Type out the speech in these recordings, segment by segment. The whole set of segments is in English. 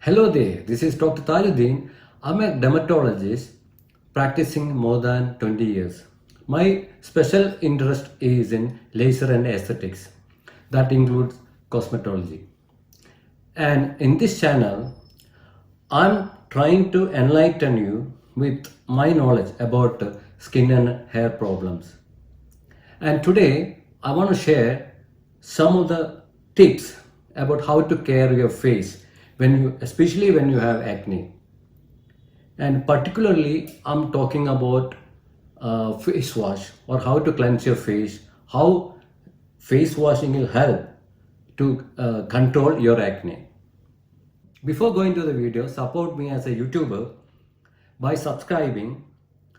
Hello there, this is Dr. Tajuddin. I'm a dermatologist practicing more than 20 years. My special interest is in laser and aesthetics, that includes cosmetology. And in this channel, I'm trying to enlighten you with my knowledge about skin and hair problems. And today I want to share some of the tips about how to care your face especially when you have acne. And particularly I'm talking about face wash or how to cleanse your face, how face washing will help to control your acne. Before going to the video, support me as a YouTuber by subscribing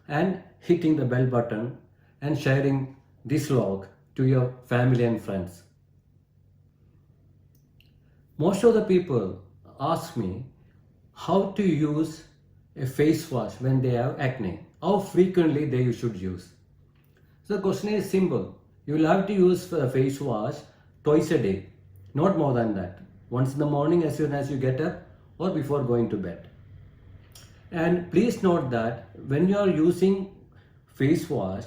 and hitting the bell button and sharing this vlog to your family and friends. Most of the people ask me how to use a face wash when they have acne, how frequently they should use. So the question is simple. You will have to use a face wash twice a day, not more than that. Once in the morning as soon as you get up or before going to bed. And please note that when you are using face wash,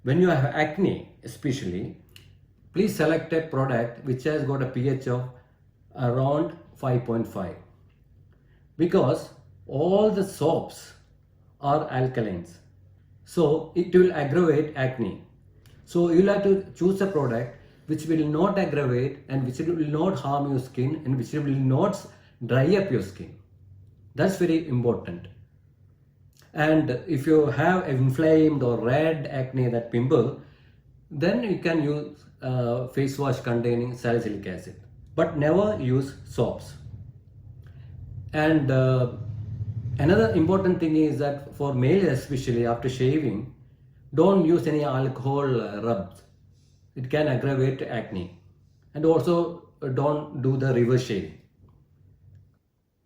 when you have acne especially, please select a product which has got a pH of around 5.5 because all the soaps are alkalines. So it will aggravate acne. So you'll have to choose a product which will not aggravate and which will not harm your skin and which will not dry up your skin. That's very important. And if you have inflamed or red acne, that pimple, then you can use face wash containing salicylic acid. But never use soaps. And another important thing is that for males especially after shaving, don't use any alcohol rubs. It can aggravate acne. And also don't do the reverse shave.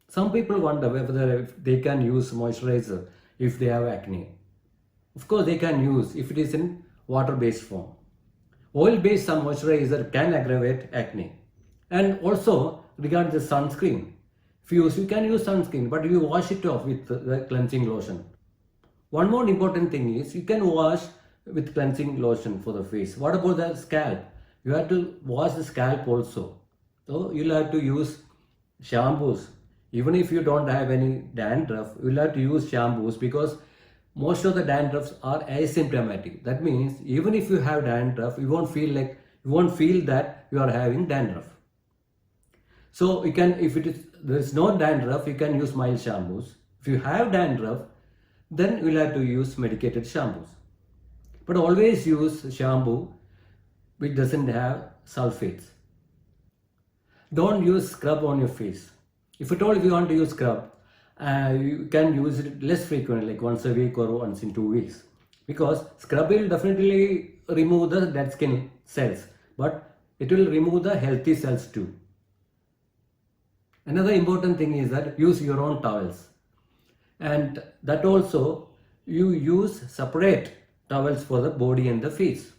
Some people wonder whether they can use moisturizer if they have acne. Of course they can use if it is in water-based form. Oil-based some moisturizer can aggravate acne. And also regarding the sunscreen, you can use sunscreen, but you wash it off with the cleansing lotion. One more important thing is you can wash with cleansing lotion for the face. What about the scalp? You have to wash the scalp also. So you'll have to use shampoos. Even if you don't have any dandruff, you'll have to use shampoos because most of the dandruffs are asymptomatic. That means even if you have dandruff, you won't feel that you are having dandruff. So you can, if there is no dandruff, you can use mild shampoos. If you have dandruff, then you'll have to use medicated shampoos. But always use shampoo which doesn't have sulfates. Don't use scrub on your face. If at all if you want to use scrub, you can use it less frequently, like once a week or once in 2 weeks. Because scrub will definitely remove the dead skin cells, but it will remove the healthy cells too. Another important thing is that use your own towels. And that also you use separate towels for the body and the face.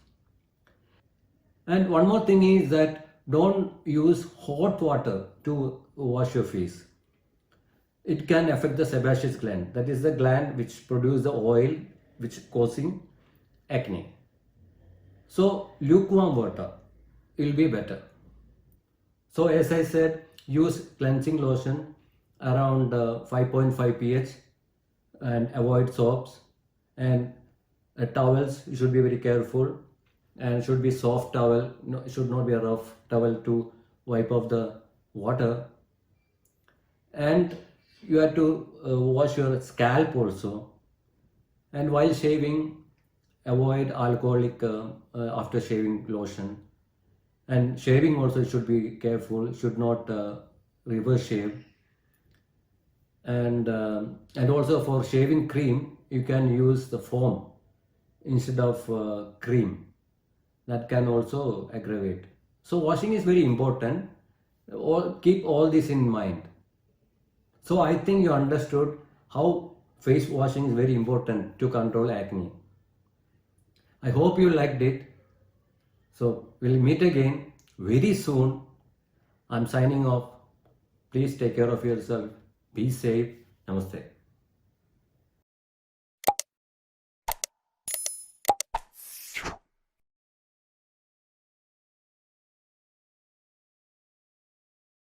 And one more thing is that don't use hot water to wash your face. It can affect the sebaceous gland. That is the gland which produces the oil which causing acne. So lukewarm water will be better. So as I said, use cleansing lotion around 5.5 pH and avoid soaps, and towels you should be very careful and should be soft towel, it should not be a rough towel to wipe off the water. And you have to wash your scalp also, and while shaving avoid alcoholic after shaving lotion, and shaving also should be careful, should not reverse shave. And also for shaving cream you can use the foam instead of cream. That can also aggravate. So washing is very important. Keep all this in mind. So I think you understood how face washing is very important to control acne. I hope you liked it. So we'll meet again very soon. I'm signing off. Please take care of yourself. Be safe. Namaste.